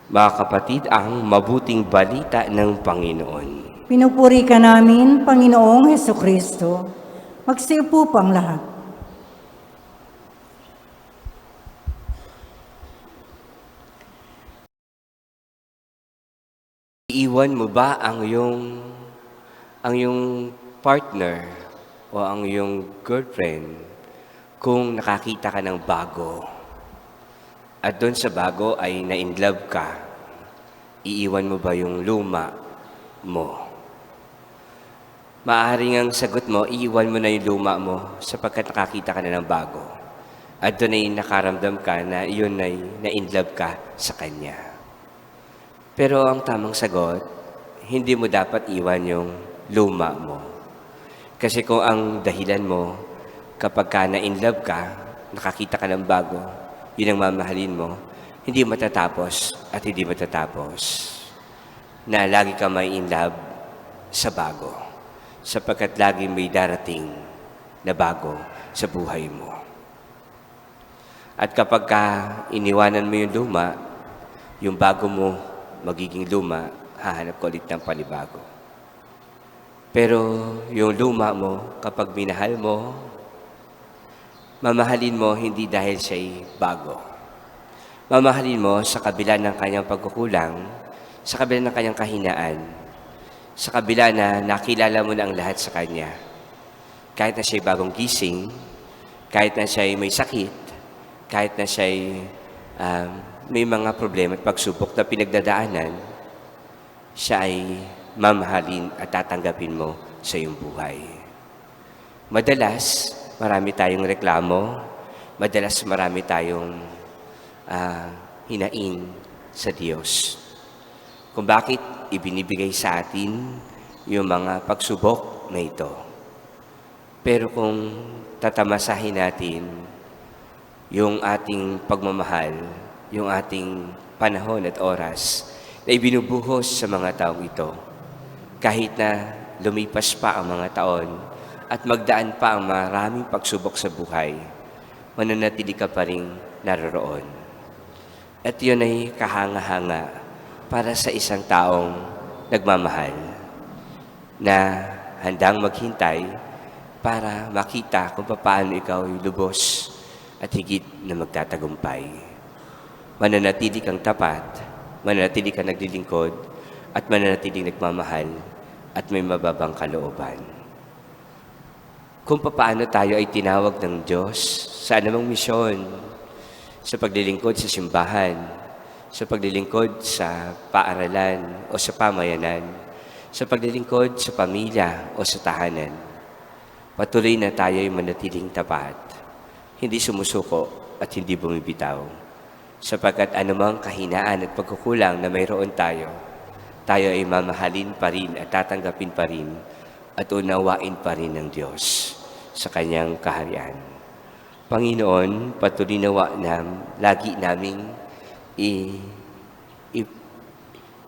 Mga kapatid, ang mabuting balita ng Panginoon. Pinupuri ka namin, Panginoong Hesukristo. Magsiupo po ang lahat. Iiwan mo ba ang iyong partner o ang iyong girlfriend kung nakakita ka ng bago? At doon sa bago ay na-inlove ka, iiwan mo ba yung luma mo? Maaaring ang sagot mo, iiwan mo na yung luma mo sapagkat nakakita ka na ng bago. At doon ay nakaramdam ka na iyon ay na-inlove ka sa kanya. Pero ang tamang sagot, hindi mo dapat iwan yung luma mo. Kasi kung ang dahilan mo, kapag ka na-inlove ka, nakakita ka ng bago, yun ang mamahalin mo, hindi matatapos at hindi matatapos na lagi ka may in love sa bago. Sapagkat lagi may darating na bago sa buhay mo. At kapag ka iniwanan mo yung luma, yung bago mo magiging luma, hahanap ka ulit ng panibago. Pero yung luma mo, kapag minahal mo, mamahalin mo hindi dahil siya'y bago. Mamahalin mo sa kabila ng kanyang pagkukulang, sa kabila ng kanyang kahinaan, sa kabila na nakilala mo na ang lahat sa kanya. Kahit na siya'y bagong gising, kahit na siya'y may sakit, kahit na siya'y may mga problema at pagsubok na pinagdadaanan, siya ay mamahalin at tatanggapin mo sa iyong buhay. Madalas, marami tayong reklamo, madalas marami tayong hinain sa Diyos. Kung bakit ibinibigay sa atin yung mga pagsubok na ito. Pero kung tatamasahin natin yung ating pagmamahal, yung ating panahon at oras na ibinubuhos sa mga taong ito, kahit na lumipas pa ang mga taon at magdaan pa ang maraming pagsubok sa buhay, mananatili ka pa rin naroroon. At yun ay kahanga-hanga para sa isang taong nagmamahal na handang maghintay para makita kung paano ikaw ay lubos at higit na magtatagumpay. Mananatili kang tapat, mananatili kang naglilingkod, at mananatiling nagmamahal at may mababang kalooban. Kung paano tayo ay tinawag ng Diyos sa anumang misyon, sa paglilingkod sa simbahan, sa paglilingkod sa paaralan o sa pamayanan, sa paglilingkod sa pamilya o sa tahanan, patuloy na tayo ay manatiling tapat, hindi sumusuko at hindi bumibitaw. Sapagkat anumang kahinaan at pagkukulang na mayroon tayo ay mamahalin pa rin at tatanggapin pa rin at unawain pa rin ng Diyos sa Kanyang kaharian. Panginoon, patuloy nawa na lagi naming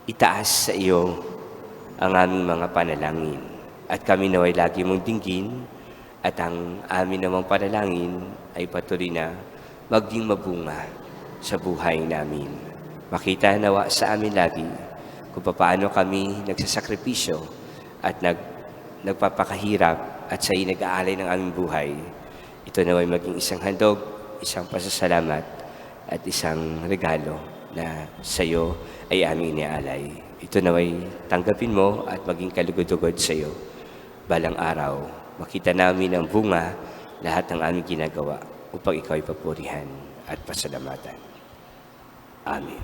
itaas sa iyo ang aming mga panalangin. At kami naway lagi mong dinggin at ang amin namang panalangin ay patuloy na maging mabunga sa buhay namin. Makita nawa sa amin lagi kung paano kami nagsasakripisyo at nagpapakahirap at sa'yo nag-aalay ng aming buhay. Ito naway maging isang handog, isang pasasalamat at isang regalo na sa iyo ay aming iniaalay. Ito naway tanggapin mo at maging kalugod-ugod sa iyo. Balang araw, makita namin ang bunga lahat ng aming ginagawa upang ikaw ay papurihan at pasalamatan. Amen.